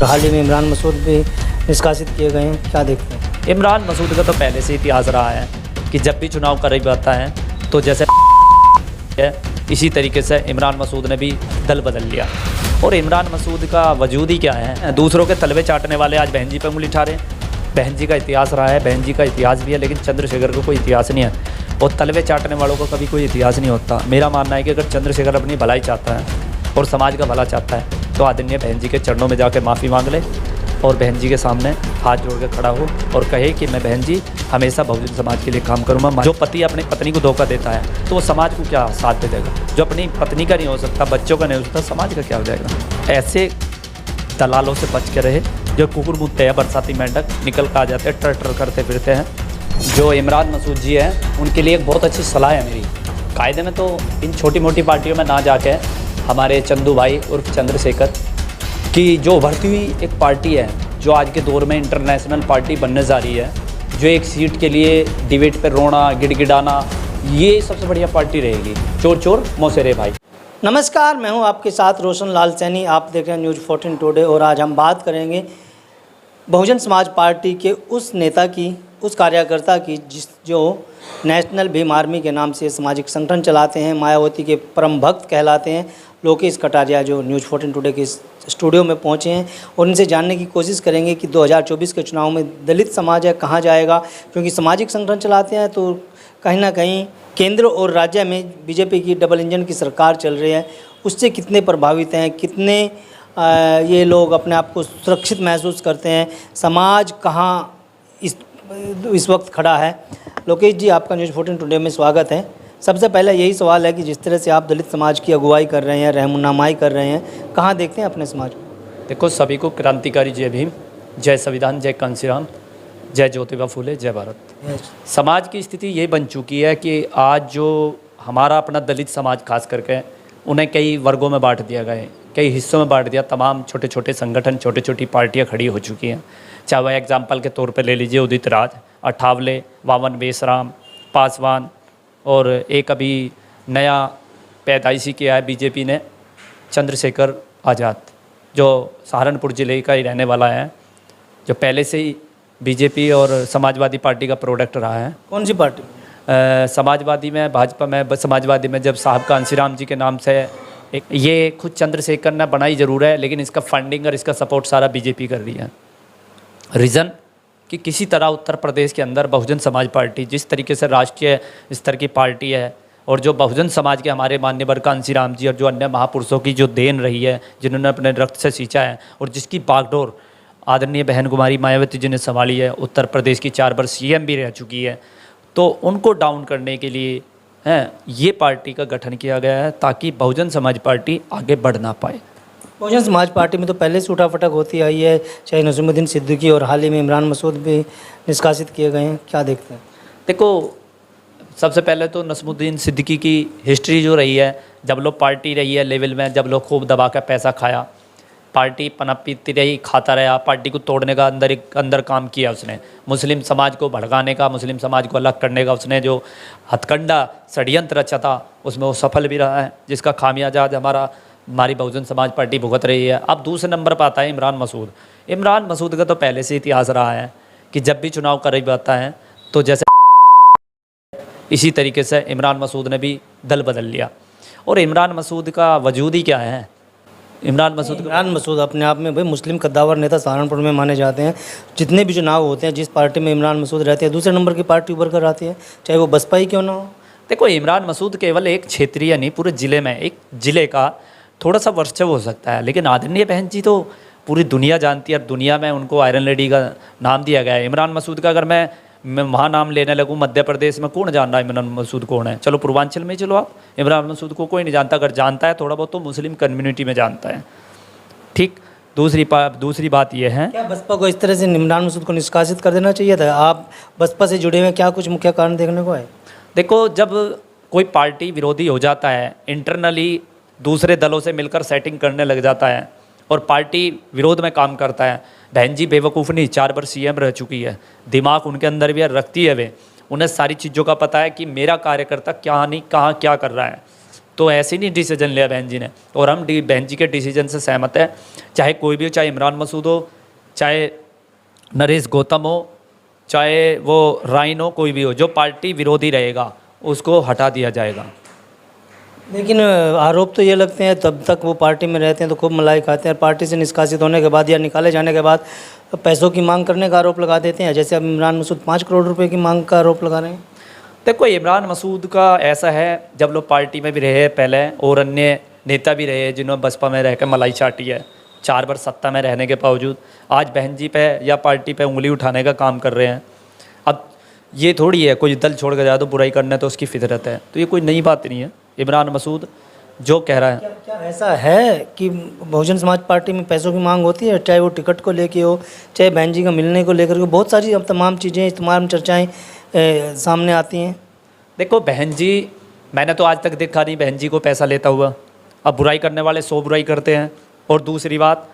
हाल ही में इमरान मसूद भी निष्कासित किए गए हैं, क्या देखते हैं? इमरान मसूद का तो पहले से इतिहास रहा है कि जब भी चुनाव करीब आता है तो जैसे इसी तरीके से इमरान मसूद ने भी दल बदल लिया। और इमरान मसूद का वजूद ही क्या है, दूसरों के तलवे चाटने वाले आज बहन जी पर उंगली उठा रहे हैं। बहन जी का इतिहास रहा है, बहन जी का इतिहास भी है, लेकिन चंद्रशेखर को कोई इतिहास नहीं है और तलवे चाटने वालों को कभी कोई इतिहास नहीं होता। मेरा मानना है कि अगर चंद्रशेखर अपनी भलाई चाहता है और समाज का भला चाहता है तो आदरणीय बहन जी के चरणों में जाकर माफ़ी मांग ले और बहन जी के सामने हाथ जोड़ के खड़ा हो और कहे कि मैं बहन जी हमेशा बहुजन समाज के लिए काम करूँगा। जो पति अपनी पत्नी को धोखा देता है तो वो समाज को क्या साथ दे देगा? जो अपनी पत्नी का नहीं हो सकता, बच्चों का नहीं हो सकता, समाज का क्या हो जाएगा? ऐसे दलालों से बच के रहे जो कुकुर मुत्ते हैं, बरसाती मेंढक निकल कर आ जाते हैं, टर करते फिरते हैं। जो इमरान मसूद जी हैं उनके लिए एक बहुत अच्छी सलाह है मेरी। कायदे में तो इन छोटी मोटी पार्टियों में ना जाके हमारे चंदू भाई उर्फ चंद्रशेखर की जो उभरती हुई एक पार्टी है, जो आज के दौर में इंटरनेशनल पार्टी बनने जा रही है, जो एक सीट के लिए डिबेट पर रोना गिड़गिड़ाना, ये सबसे बढ़िया पार्टी रहेगी। चोर चोर मौसेरे भाई। नमस्कार, मैं हूं आपके साथ रोशन लाल सैनी। आप देख रहे हैं न्यूज़ 14 टुडे और आज हम बात करेंगे बहुजन समाज पार्टी के उस नेता की, उस कार्यकर्ता की जो नेशनल भीम आर्मी के नाम से सामाजिक संगठन चलाते हैं, मायावती के परम भक्त कहलाते हैं, लोकेश कटारिया, जो न्यूज़ 14 टुडे के स्टूडियो में पहुंचे हैं और इनसे जानने की कोशिश करेंगे कि 2024 के चुनाव में दलित समाज है कहां जाएगा, क्योंकि सामाजिक संगठन चलाते हैं तो कहीं ना कहीं केंद्र और राज्य में बीजेपी की डबल इंजन की सरकार चल रही है, उससे कितने प्रभावित हैं, कितने ये लोग अपने आप को सुरक्षित महसूस करते हैं, समाज कहाँ इस वक्त खड़ा है। लोकेश जी, आपका न्यूज़ 14 टुडे में स्वागत है। सबसे पहले यही सवाल है कि जिस तरह से आप दलित समाज की अगुवाई कर रहे हैं, रहनुमाई कर रहे हैं, कहाँ देखते हैं अपने समाज को? देखो, सभी को क्रांतिकारी जय भीम, जय संविधान, जय कांशीराम, जय ज्योतिबा फूले, जय भारत। समाज की स्थिति ये बन चुकी है कि आज जो हमारा अपना दलित समाज खास करके, उन्हें कई वर्गों में बांट दिया गया है, कई हिस्सों में बांट दिया। तमाम छोटे छोटे संगठन, छोटी छोटी पार्टियां खड़ी हो चुकी हैं। चाहे वह एग्जाम्पल के तौर पे ले लीजिए उदित राज, अठावले, वावन बेसराम, पासवान, और एक अभी नया पैदाइशी किया है बीजेपी ने, चंद्रशेखर आज़ाद, जो सहारनपुर ज़िले का ही रहने वाला है, जो पहले से ही बीजेपी और समाजवादी पार्टी का प्रोडक्ट रहा है। कौन सी पार्टी? समाजवादी में, भाजपा में, समाजवादी में जब साहब कांशीराम जी के नाम से एक, ये खुद चंद्रशेखर ने बनाई ज़रूर है, लेकिन इसका फंडिंग और इसका सपोर्ट सारा बीजेपी कर रही है। रीज़न कि किसी तरह उत्तर प्रदेश के अंदर बहुजन समाज पार्टी जिस तरीके से राष्ट्रीय स्तर की पार्टी है और जो बहुजन समाज के हमारे मान्यवर कांशीराम जी और जो अन्य महापुरुषों की जो देन रही है, जिन्होंने अपने रक्त से सींचा है और जिसकी बागडोर आदरणीय बहन कुमारी मायावती जी ने संभाली है, उत्तर प्रदेश की 4 बार सीएम भी रह चुकी है, तो उनको डाउन करने के लिए ये पार्टी का गठन किया गया है ताकि बहुजन समाज पार्टी आगे बढ़ ना पाए। बहुजन समाज पार्टी में तो पहले से उठाफटक होती आई है, चाहे नसीमुद्दीन सिद्दीकी और हाल ही में इमरान मसूद भी निष्कासित किए गए हैं, क्या देखते हैं? देखो, सबसे पहले तो नसीमुद्दीन सिद्दीकी की हिस्ट्री जो रही है, जब लोग पार्टी रही है लेवल में, जब लोग खूब दबा कर पैसा खाया, पार्टी पनपती रही, खाता रहा, पार्टी को तोड़ने का अंदर काम किया उसने, मुस्लिम समाज को भड़काने का, मुस्लिम समाज को अलग करने का उसने जो हथकंडा षड्यंत्र रचा था उसमें वो सफल भी रहा है, जिसका खामियाजा आज हमारी बहुजन समाज पार्टी भुगत रही है। अब दूसरे नंबर पर आता है इमरान मसूद। इमरान मसूद का तो पहले से इतिहास रहा है कि जब भी चुनाव करीब आता है तो जैसे इसी तरीके से इमरान मसूद ने भी दल बदल लिया। और इमरान मसूद का वजूद ही क्या है? इमरान मसूद अपने आप में भाई मुस्लिम कद्दावर नेता सहारनपुर में माने जाते हैं। जितने भी चुनाव होते हैं, जिस पार्टी में इमरान मसूद रहते हैं, दूसरे नंबर की पार्टी उभर कर आती है, चाहे वो बसपा ही क्यों ना हो। देखो, इमरान मसूद केवल एक क्षेत्रीय नहीं, पूरे ज़िले में, एक ज़िले का थोड़ा सा वर्चस्व हो सकता है, लेकिन आदरणीय बहन जी तो पूरी दुनिया जानती है। अब दुनिया में उनको आयरन लेडी का नाम दिया गया है। इमरान मसूद का अगर मैं वहाँ नाम लेने लगूँ, मध्य प्रदेश में कौन जान रहा है इमरान मसूद कौन है? चलो पूर्वांचल में चलो, आप इमरान मसूद को कोई नहीं जानता, अगर जानता है थोड़ा बहुत तो मुस्लिम कम्युनिटी में जानता है। ठीक, दूसरी बात यह है, क्या बसपा को इस तरह से इमरान मसूद को निष्कासित कर देना चाहिए था? आप बसपा से जुड़े हुए, क्या कुछ मुख्य कारण देखने को है? देखो, जब कोई पार्टी विरोधी हो जाता है, इंटरनली दूसरे दलों से मिलकर सेटिंग करने लग जाता है और पार्टी विरोध में काम करता है। बहन जी बेवकूफ़ नहीं, 4 बार सीएम रह चुकी है, दिमाग उनके अंदर भी रखती है वे, उन्हें सारी चीज़ों का पता है कि मेरा कार्यकर्ता क्या नहीं, कहाँ क्या कर रहा है। तो ऐसे नहीं डिसीजन लिया बहन जी ने, और हम बहन जी के डिसीजन से सहमत है। चाहे कोई भी हो, चाहे इमरान मसूद हो, चाहे नरेश गौतम हो, चाहे वो राइन हो, कोई भी हो, जो पार्टी विरोधी रहेगा उसको हटा दिया जाएगा। लेकिन आरोप तो ये लगते हैं तब तक वो पार्टी में रहते हैं तो खूब मलाई खाते हैं, पार्टी से निष्कासित होने के बाद या निकाले जाने के बाद पैसों की मांग करने का आरोप लगा देते हैं। जैसे अब इमरान मसूद 5 करोड़ रुपए की मांग का आरोप लगा रहे हैं। देखो इमरान मसूद का ऐसा है, जब लोग पार्टी में भी रहे पहले और अन्य नेता भी रहे जिन्होंने बसपा में रहकर मलाई चाटी है, 4 बार सत्ता में रहने के बावजूद आज बहन जी पे या पार्टी पे उंगली उठाने का काम कर रहे हैं। अब ये थोड़ी है कोई दल छोड़ कर जाए तो बुराई करना तो उसकी फितरत है, तो ये कोई नई बात नहीं है। इमरान मसूद जो कह रहा है, क्या ऐसा है कि बहुजन समाज पार्टी में पैसों की मांग होती है, चाहे वो टिकट को लेके हो, चाहे बहन जी का मिलने को लेकर के, बहुत सारी अब तमाम चीज़ें, तमाम चर्चाएं सामने आती हैं। देखो बहन जी, मैंने तो आज तक देखा नहीं बहन जी को पैसा लेता हुआ। अब बुराई करने वाले 100 बुराई करते हैं। और दूसरी बात,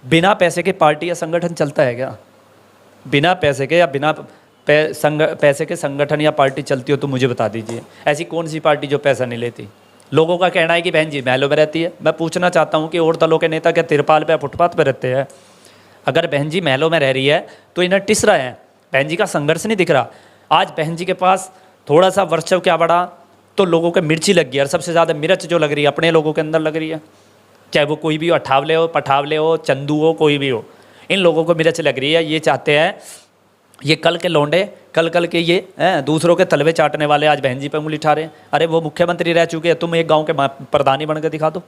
बिना पैसे के पार्टी या संगठन चलता है क्या? बिना पैसे के या बिना पैसे के संगठन या पार्टी चलती हो तो मुझे बता दीजिए, ऐसी कौन सी पार्टी जो पैसा नहीं लेती? लोगों का कहना है कि बहन जी महलों में रहती है। मैं पूछना चाहता हूँ कि और दलों के नेता क्या तिरपाल पे या फुटपाथ पे रहते हैं? अगर बहन जी महलों में रह रही है तो इन्हें टिस रहा है, बहन जी का संघर्ष नहीं दिख रहा। आज बहन जी के पास थोड़ा सा वर्चस्व क्या बढ़ा तो लोगों को मिर्ची लग गई, और सबसे ज़्यादा मिर्च जो लग रही है अपने लोगों के अंदर लग रही है। चाहे वो कोई भी हो, अठावले हो, पठावले हो, चंदू हो, कोई भी हो, इन लोगों को मिर्च लग रही है। ये चाहते हैं ये कल के लौंडे, कल के ये दूसरों के तलवे चाटने वाले आज बहन जी पे उंगली उठा रहे हैं। अरे वो मुख्यमंत्री रह चुके हैं, तुम एक गांव के प्रधानी बनकर दिखा दो।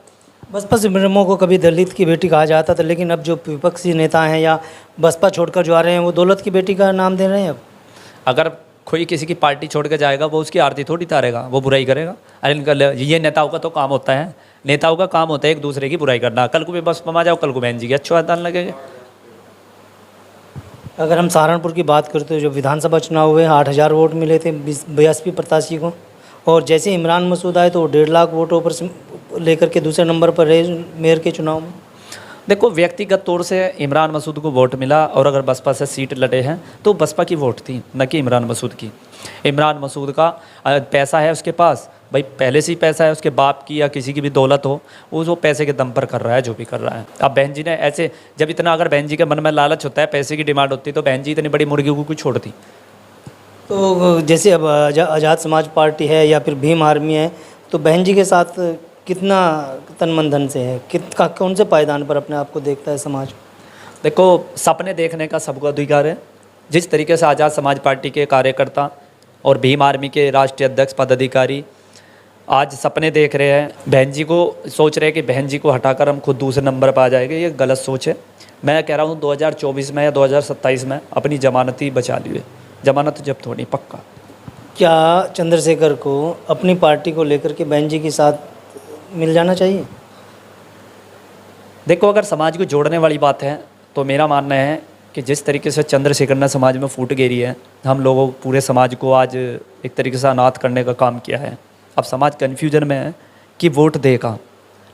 बसपा सुप्रीमो को कभी दलित की बेटी कहा जाता था, लेकिन अब जो विपक्षी नेता हैं या बसपा छोड़कर जो आ रहे हैं वो दौलत की बेटी का नाम दे रहे हैं। अब अगर कोई किसी की पार्टी छोड़ के जाएगा वो उसकी आरती थोड़ी तारेगा, वो बुराई करेगा। अरे इनका ये नेताओं का तो काम होता है, नेताओं का काम होता है एक दूसरे की बुराई करना। कल को भी बसपा में आ जाओ, कल को बहन जी के अच्छे दान लगेंगे। अगर हम सहारनपुर की बात करते हैं, जो विधानसभा चुनाव हुए 8000 वोट मिले थे बीएसपी प्रत्याशी को, और जैसे इमरान मसूद आए तो 1.5 लाख वोटों पर लेकर के दूसरे नंबर पर रहे मेयर के चुनाव में। देखो व्यक्तिगत तौर से इमरान मसूद को वोट मिला, और अगर बसपा से सीट लड़े हैं तो बसपा की वोट थी, न कि इमरान मसूद की। इमरान मसूद का पैसा है उसके पास, भाई पहले से ही पैसा है, उसके बाप की या किसी की भी दौलत हो, वो पैसे के दम पर कर रहा है जो भी कर रहा है। अब बहन जी ने ऐसे, जब इतना अगर बहन जी के मन में लालच होता है, पैसे की डिमांड होती है, तो बहन जी इतनी बड़ी मुर्गी को क्यों छोड़ती? तो जैसे अब आज़ाद समाज पार्टी है या फिर भीम आर्मी है, तो बहन जी के साथ कितना तन मन धन से है, कौन से पायदान पर अपने आप को देखता है समाज? देखो सपने देखने का सबको अधिकार है। जिस तरीके से आज़ाद समाज पार्टी के कार्यकर्ता और भीम आर्मी के राष्ट्रीय अध्यक्ष पदाधिकारी आज सपने देख रहे हैं, बहन जी को सोच रहे हैं कि बहन जी को हटाकर हम खुद दूसरे नंबर पर आ जाएंगे, ये गलत सोच है। मैं कह रहा हूँ 2024 में या 2027 में अपनी जमानती बचा लिए, जमानत जब्त होनी पक्का। क्या चंद्रशेखर को अपनी पार्टी को लेकर के बहन जी के साथ मिल जाना चाहिए? देखो अगर समाज को जोड़ने वाली बात है तो मेरा मानना है कि जिस तरीके से चंद्रशेखर ने समाज में फूट गेरी है, हम लोगों पूरे समाज को आज एक तरीके से अनाथ करने का काम किया है। अब समाज कन्फ्यूजन में है कि वोट देगा,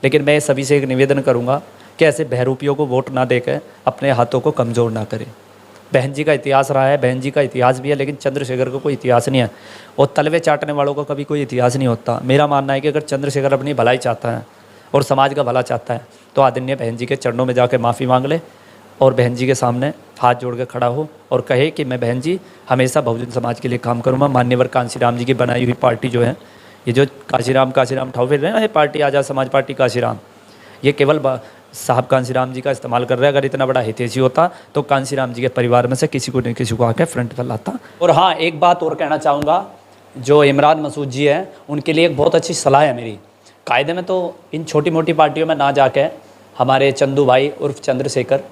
लेकिन मैं सभी से एक निवेदन करूंगा कि ऐसे बहरूपियों को वोट ना देकर अपने हाथों को कमज़ोर ना करें। बहन जी का इतिहास रहा है, बहन जी का इतिहास भी है, लेकिन चंद्रशेखर को कोई इतिहास नहीं है, और तलवे चाटने वालों का कभी कोई इतिहास नहीं होता। मेरा मानना है कि अगर चंद्रशेखर अपनी भलाई चाहता है और समाज का भला चाहता है तो आदरणीय बहन जी के चरणों में जाकर माफ़ी मांग ले और बहन जी के सामने हाथ जोड़ के खड़ा हो और कहे कि मैं बहन जी हमेशा बहुजन समाज के लिए काम करूँगा। मान्यवर कांशीराम जी की बनाई हुई पार्टी जो है, ये जो काशीराम ठाव फिर रहे हैं ना, ये पार्टी आज़ाद समाज पार्टी काशीराम, ये केवल साहब कांशीराम जी का इस्तेमाल कर रहा है। अगर इतना बड़ा हितैषी होता तो कांशीराम जी के परिवार में से किसी को नहीं किसी को आके फ्रंट पर लाता। और हाँ, एक बात और कहना चाहूँगा, जो इमरान मसूद जी हैं उनके लिए एक बहुत अच्छी सलाह है मेरी। कायदे में तो इन छोटी मोटी पार्टियों में ना जाके हमारे चंदू भाई उर्फ चंद्रशेखर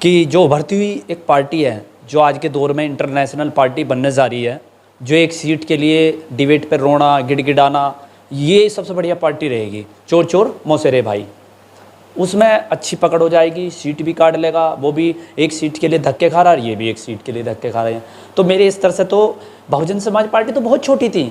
की जो उभरती हुई एक पार्टी है, जो आज के दौर में इंटरनेशनल पार्टी बनने जा रही है, जो एक सीट के लिए डिबेट पर रोना गिड़गिड़ाना, ये सबसे बढ़िया पार्टी रहेगी। चोर चोर मौसेरे भाई, उसमें अच्छी पकड़ हो जाएगी, सीट भी काट लेगा, वो भी एक सीट के लिए धक्के खा रहा है, ये भी एक सीट के लिए धक्के खा रहे हैं। तो मेरे इस तरह से तो बहुजन समाज पार्टी तो बहुत छोटी थी।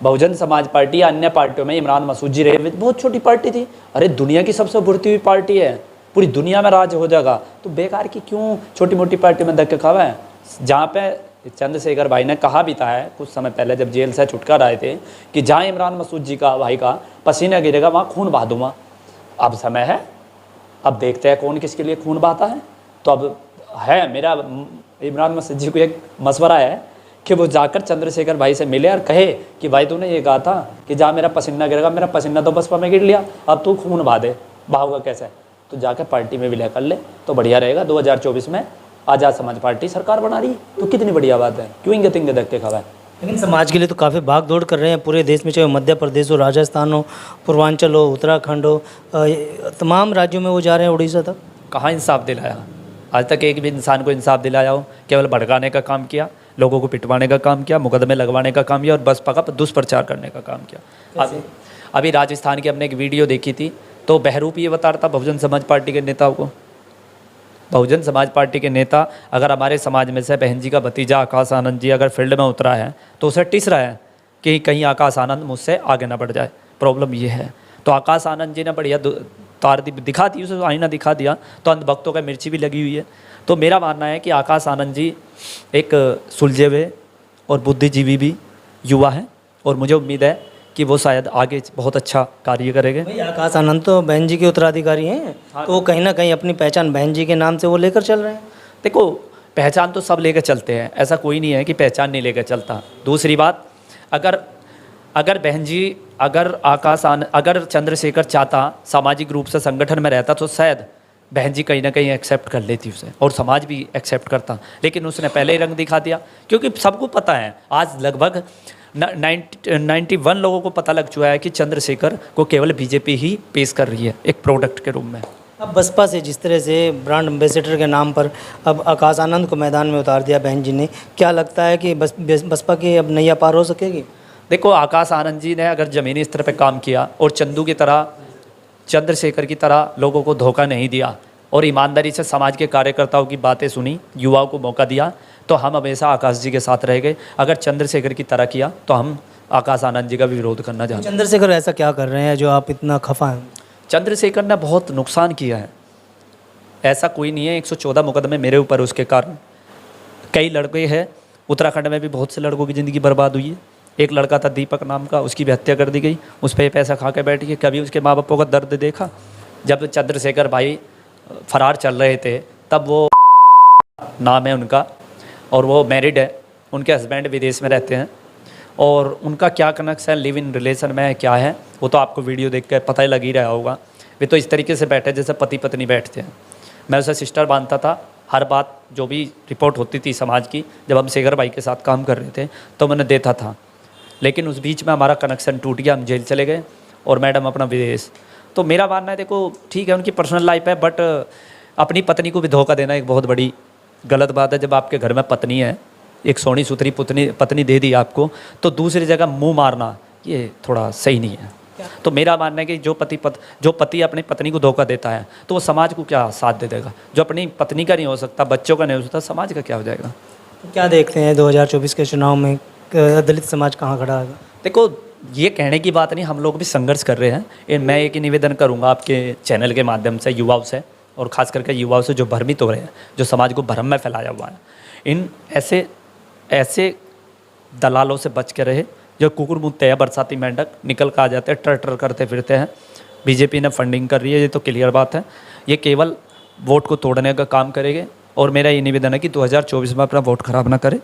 बहुजन समाज पार्टी या अन्य पार्टियों में इमरान मसूद जी रहे हुए बहुत छोटी पार्टी थी। अरे दुनिया की सबसे उभरती हुई पार्टी है, पूरी दुनिया में राज हो जाएगा, तो बेकार की क्यों छोटी मोटी पार्टी में धक्के खावा है? जहाँ पे चंद्रशेखर भाई ने कहा भी था है कुछ समय पहले जब जेल से छुटकर आए थे कि जहाँ इमरान मसूद जी का भाई का पसीना गिरेगा वहाँ खून बहा दूंगा। अब समय है, अब देखते हैं कौन किसके लिए खून बहाता है। तो अब है मेरा इमरान मसूद जी को एक मशवरा है कि वो जाकर चंद्रशेखर भाई से मिले और कहे कि भाई तूने ये कहा था कि जहाँ मेरा पसीना गिरेगा, मेरा पसीना तो बसपा में गिर लिया, अब तू खून बहा दे, बहाओगा कैसे? तो जाकर पार्टी में विलय कर ले तो बढ़िया रहेगा। 2024 में आज़ाद समाज पार्टी सरकार बना रही है तो कितनी बढ़िया बात है, क्यों इंगे तिंगे धक्के खावा है। लेकिन समाज के लिए तो काफ़ी भाग दौड़ कर रहे हैं पूरे देश में, चाहे मध्य प्रदेश हो, राजस्थान हो, पूर्वांचल हो, उत्तराखंड हो, तमाम राज्यों में वो जा रहे हैं, उड़ीसा तक। कहाँ इंसाफ दिलाया? आज तक एक भी इंसान को इंसाफ दिलाया हो? केवल भड़काने का काम किया, लोगों को पिटवाने का काम किया, मुकदमे लगवाने का काम किया और बसपा का दुष्प्रचार करने का काम किया। अभी राजस्थान की हमने एक वीडियो देखी थी तो बहरूप ये बता रहा था बहुजन समाज पार्टी के नेताओं को, बहुजन समाज पार्टी के नेता अगर हमारे समाज में से बहन जी का भतीजा आकाश आनंद जी अगर फील्ड में उतरा है तो उसे टिस रहा है कि कहीं आकाश आनंद मुझसे आगे ना बढ़ जाए। प्रॉब्लम ये है। तो आकाश आनंद जी ने बढ़िया तार दिखा दी, उसे आईना दिखा दिया, तो अंधभक्तों का मिर्ची भी लगी हुई है। तो मेरा मानना है कि आकाश आनंद जी एक सुलझे हुए और बुद्धिजीवी भी युवा हैं और मुझे उम्मीद है कि वो शायद आगे बहुत अच्छा कार्य करेंगे। भाई आकाश आनंद तो बहन जी के उत्तराधिकारी हैं, तो वो कहीं ना कहीं अपनी पहचान बहन जी के नाम से वो लेकर चल रहे हैं। देखो पहचान तो सब लेकर चलते हैं, ऐसा कोई नहीं है कि पहचान नहीं लेकर चलता। दूसरी बात, अगर बहन जी अगर चंद्रशेखर चाहता सामाजिक रूप से संगठन में रहता तो शायद बहन जी कहीं ना कहीं एक्सेप्ट कर लेती उसे और समाज भी एक्सेप्ट करता, लेकिन उसने पहले ही रंग दिखा दिया। क्योंकि सबको पता है आज लगभग 91 लोगों को पता लग चुका है कि चंद्रशेखर को केवल बीजेपी ही पेश कर रही है एक प्रोडक्ट के रूप में। अब बसपा से जिस तरह से ब्रांड एम्बेसडर के नाम पर अब आकाश आनंद को मैदान में उतार दिया बहन जी ने, क्या लगता है कि बसपा की अब नैया पार हो सकेगी? देखो आकाश आनंद जी ने अगर ज़मीनी स्तर पर काम किया और चंदू की तरह चंद्रशेखर की तरह लोगों को धोखा नहीं दिया और ईमानदारी से समाज के कार्यकर्ताओं की बातें सुनी, युवाओं को मौका दिया, तो हम हमेशा आकाश जी के साथ रह गए। अगर चंद्रशेखर की तरह किया तो हम आकाश आनंद जी का भी विरोध करना चाहते हैं। चंद्रशेखर ऐसा क्या कर रहे हैं जो आप इतना खफा हैं? चंद्रशेखर ने बहुत नुकसान किया है, ऐसा कोई नहीं है। 114 मुकदमे मेरे ऊपर उसके कारण। कई लड़के हैं, उत्तराखंड में भी बहुत से लड़कों की ज़िंदगी बर्बाद हुई है। एक लड़का था दीपक नाम का, उसकी भी हत्या कर दी गई, उस पर पैसा खा के बैठ गए। कभी उसके माँ बापों का दर्द देखा? जब चंद्रशेखर भाई फरार चल रहे थे तब वो नाम है उनका और वो मैरिड है, उनके हस्बैंड विदेश में रहते हैं और उनका क्या कनेक्शन लिव इन रिलेशन में है क्या है वो तो आपको वीडियो देख कर पता ही लग ही रहा होगा। वे तो इस तरीके से बैठे जैसे पति पत्नी बैठते हैं। मैं उसे सिस्टर मानता था, हर बात जो भी रिपोर्ट होती थी समाज की जब हम शेखर भाई के साथ काम कर रहे थे तो मैंने देता था, लेकिन उस बीच में हमारा कनेक्शन टूट गया, हम जेल चले गए और मैडम अपना विदेश। तो मेरा मानना है देखो ठीक है उनकी पर्सनल लाइफ है, बट अपनी पत्नी को भी धोखा देना एक बहुत बड़ी गलत बात है। जब आपके घर में पत्नी है, एक सोनी सुथरी पत्नी दे दी आपको, तो दूसरी जगह मुंह मारना ये थोड़ा सही नहीं है। तो मेरा मानना है कि जो पति अपनी पत्नी को धोखा देता है तो वो समाज को क्या साथ दे देगा? जो अपनी पत्नी का नहीं हो सकता, बच्चों का नहीं हो सकता, समाज का क्या हो जाएगा? तो क्या देखते हैं 2024 के चुनाव में दलित समाज कहाँ खड़ा है? देखो ये कहने की बात नहीं, हम लोग भी संघर्ष कर रहे हैं। मैं एक ही निवेदन करूंगा आपके चैनल के माध्यम से युवाओं से और ख़ास करके युवाओं से जो भ्रमित हो रहे हैं, जो समाज को भ्रम में फैलाया हुआ है, इन ऐसे दलालों से बच के रहे जो कुकुर मुँह है, बरसाती मेंढक निकल कर आ जाते हैं, टर करते फिरते हैं। बीजेपी ने फंडिंग कर रही है, ये तो क्लियर बात है। ये केवल वोट को तोड़ने का काम करेंगे और मेरा ये निवेदन है कि 2024 में अपना वोट खराब ना करें।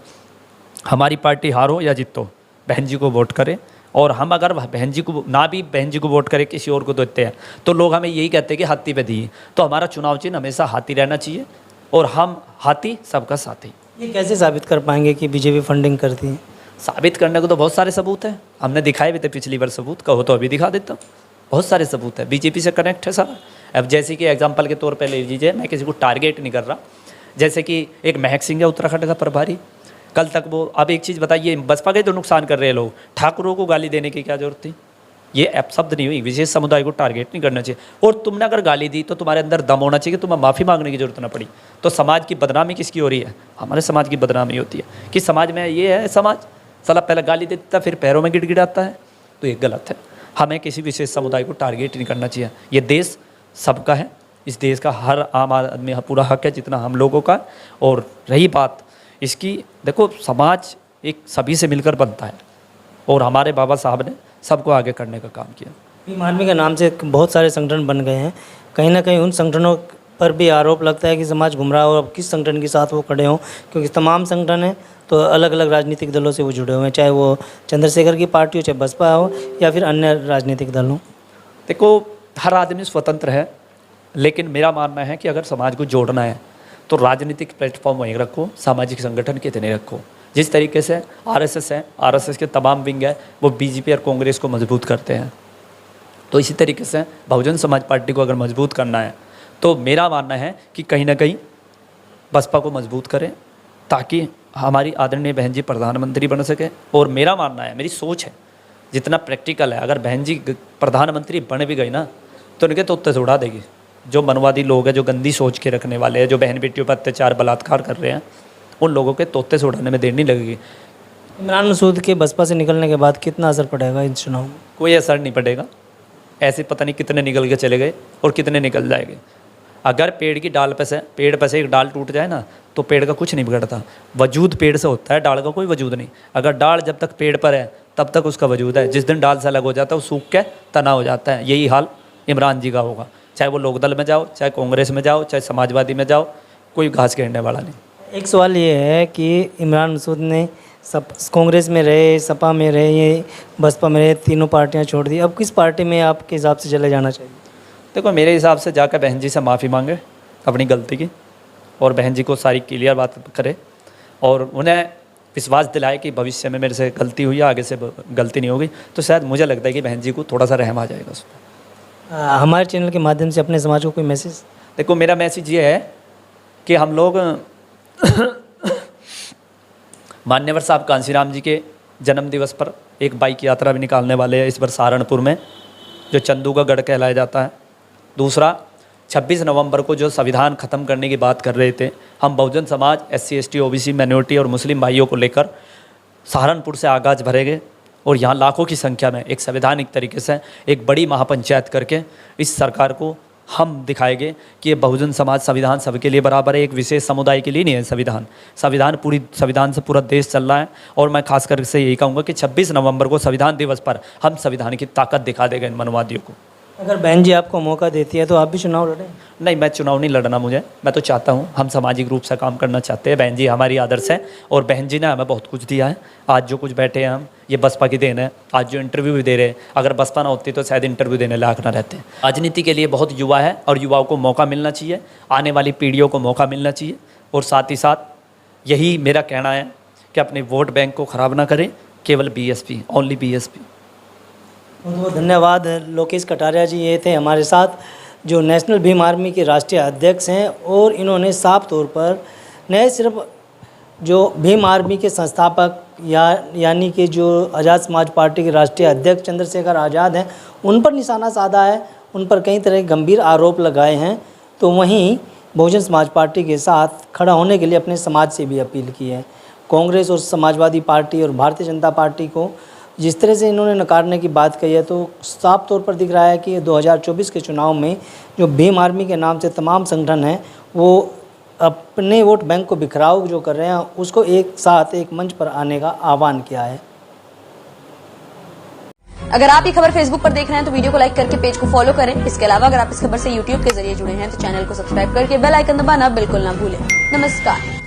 हमारी पार्टी हारो या जीतो, बहन जी को वोट करें। और हम अगर बहन जी को बहन जी को वोट करें, किसी और को देते हैं तो लोग हमें यही कहते हैं कि हाथी पे दिए। तो हमारा चुनाव चिन्ह हमेशा हाथी रहना चाहिए और हम हाथी सबका साथी। ये कैसे साबित कर पाएंगे कि बीजेपी फंडिंग करती है? साबित करने को तो बहुत सारे सबूत हैं, हमने दिखाए भी थे पिछली बार सबूत, कहो तो अभी दिखा देता हूँ। बहुत सारे सबूत है, बीजेपी से कनेक्ट है सारा। अब जैसे कि एग्जाम्पल के तौर पर ले लीजिए, मैं किसी को टारगेट नहीं कर रहा, जैसे कि एक महक सिंह है उत्तराखंड का प्रभारी, कल तक वो, अब एक चीज़ बताइए, बसपा के तो नुकसान कर रहे हैं लोग, ठाकुरों को गाली देने की क्या जरूरत थी? ये ऐप शब्द नहीं हुई, विशेष समुदाय को टारगेट नहीं करना चाहिए। और तुमने अगर गाली दी तो तुम्हारे अंदर दम होना चाहिए कि तुम्हें माफ़ी मांगने की जरूरत ना पड़ी। तो समाज की बदनामी किसकी हो रही है? हमारे समाज की बदनामी होती है कि समाज में ये है, समाज साला पहले गाली देता फिर पैरों में गिड़गिड़ाता है, तो ये गलत है। हमें किसी विशेष समुदाय को टारगेट नहीं करना चाहिए। ये देश सबका है, इस देश का हर आम आदमी पूरा हक है जितना हम लोगों का। और रही बात इसकी देखो, समाज एक सभी से मिलकर बनता है और हमारे बाबा साहब ने सबको आगे करने का काम किया। भीम आर्मी के नाम से बहुत सारे संगठन बन गए हैं, कहीं ना कहीं उन संगठनों पर भी आरोप लगता है कि समाज गुमराह हो, अब किस संगठन के साथ वो खड़े हों, क्योंकि तमाम संगठन हैं तो अलग अलग राजनीतिक दलों से वो जुड़े हुए हैं, चाहे वो चंद्रशेखर की पार्टी हो, चाहे बसपा हो या फिर अन्य राजनीतिक दल हों। देखो, हर आदमी स्वतंत्र है, लेकिन मेरा मानना है कि अगर समाज को जोड़ना है तो राजनीतिक प्लेटफॉर्म वहीं रखो, सामाजिक संगठन कितने रखो। जिस तरीके से आरएसएस है, आरएसएस के तमाम विंग है वो बीजेपी और कांग्रेस को मजबूत करते हैं, तो इसी तरीके से बहुजन समाज पार्टी को अगर मजबूत करना है तो मेरा मानना है कि कहीं ना कहीं बसपा को मजबूत करें ताकि हमारी आदरणीय बहन जी प्रधानमंत्री बन सके। और मेरा मानना है, मेरी सोच है, जितना प्रैक्टिकल है, अगर बहन जी प्रधानमंत्री बन भी गई ना तो उनके तोते से उड़ा देगी। जो मनवादी लोग हैं, जो गंदी सोच के रखने वाले हैं, जो बहन बेटियों पर अत्याचार बलात्कार कर रहे हैं, उन लोगों के तोते से उड़ाने में देर नहीं लगेगी। इमरान मसूद के बसपा से निकलने के बाद कितना असर पड़ेगा इन चुनाव में? कोई असर नहीं पड़ेगा, ऐसे पता नहीं कितने निकल के चले गए और कितने निकल जाएंगे। अगर पेड़ की डाल पे से एक डाल टूट जाए ना तो पेड़ का कुछ नहीं बिगड़ता, वजूद पेड़ से होता है, डाल का कोई वजूद नहीं। अगर डाल जब तक पेड़ पर है तब तक उसका वजूद है, जिस दिन डाल से अलग हो जाता है वो सूख के तना हो जाता है। यही हाल इमरान जी का होगा, चाहे वो लोकदल में जाओ, चाहे कांग्रेस में जाओ, चाहे समाजवादी में जाओ, कोई घास घेरने वाला नहीं। एक सवाल ये है कि इमरान मसूद ने कांग्रेस में रहे, सपा में रहे, ये बसपा में रहे, तीनों पार्टियां छोड़ दी, अब किस पार्टी में आपके हिसाब से चले जाना चाहिए? देखो, मेरे हिसाब से जाकर बहन जी से माफ़ी मांगे अपनी गलती की और बहन जी को सारी क्लियर बात करे और उन्हें विश्वास दिलाए कि भविष्य में मेरे से गलती हुई है, आगे से गलती नहीं होगी, तो शायद मुझे लगता है कि बहन जी को थोड़ा सा रहम आ जाएगा उस पर। हमारे चैनल के माध्यम से अपने समाज को कोई मैसेज? देखो, मेरा मैसेज ये है कि हम लोग मान्यवर साहब कांसीराम जी के जन्म दिवस पर एक बाइक यात्रा भी निकालने वाले हैं इस बार सहारनपुर में, जो चंदू का गढ़ कहलाया जाता है। दूसरा, 26 नवंबर को जो संविधान ख़त्म करने की बात कर रहे थे, हम Bahujan Samaj SC ST OBC minority और मुस्लिम भाइयों को लेकर सहारनपुर से आगाज़ भरेंगे और यहाँ लाखों की संख्या में एक संवैधानिक तरीके से एक बड़ी महापंचायत करके इस सरकार को हम दिखाएंगे कि ये बहुजन समाज संविधान सबके लिए बराबर है, एक विशेष समुदाय के लिए नहीं है। संविधान से पूरा देश चल रहा है। और मैं खास करके से यही कहूँगा कि 26 नवंबर को संविधान दिवस पर हम संविधान की ताकत दिखा देंगे इन मनवादियों को। अगर बहन जी आपको मौका देती है तो आप भी चुनाव लड़ें? नहीं, मैं चुनाव नहीं लड़ना, मैं तो चाहता हूँ, हम सामाजिक रूप से काम करना चाहते हैं। बहन जी हमारी आदर्श है और बहन जी ने हमें बहुत कुछ दिया है। आज जो कुछ बैठे हैं हम, ये बसपा की देन है। आज जो इंटरव्यू भी दे रहे हैं, अगर बसपा ना होती तो शायद इंटरव्यू देने लायक ना रहते। राजनीति के लिए बहुत युवा है और युवाओं को मौका मिलना चाहिए, आने वाली पीढ़ियों को मौका मिलना चाहिए। और साथ ही साथ यही मेरा कहना है कि अपने वोट बैंक को ख़राब ना करें, केवल BSP, ओनली BSP। बहुत बहुत धन्यवाद। लोकेश कटारिया जी ये थे हमारे साथ, जो नेशनल भीम आर्मी के राष्ट्रीय अध्यक्ष हैं, और इन्होंने साफ तौर पर न सिर्फ जो भीम आर्मी के संस्थापक यानी कि जो आज़ाद समाज पार्टी के राष्ट्रीय अध्यक्ष चंद्रशेखर आज़ाद हैं, उन पर निशाना साधा है, उन पर कई तरह के गंभीर आरोप लगाए हैं, तो वहीं बहुजन समाज पार्टी के साथ खड़ा होने के लिए अपने समाज से भी अपील की है। कांग्रेस और समाजवादी पार्टी और भारतीय जनता पार्टी को जिस तरह से इन्होंने नकारने की बात कही है, तो साफ तौर पर दिख रहा है कि 2024 के चुनाव में जो भीम आर्मी के नाम से तमाम संगठन हैं वो अपने वोट बैंक को बिखराव जो कर रहे हैं, उसको एक साथ एक मंच पर आने का आह्वान किया है। अगर आप ये खबर फेसबुक पर देख रहे हैं तो वीडियो को लाइक करके पेज को फॉलो करें। इसके अलावा अगर आप इस खबर से यूट्यूब के जरिए जुड़े हैं तो चैनल को सब्सक्राइब करके बेल आइकन दबाना बिल्कुल ना भूलें। नमस्कार।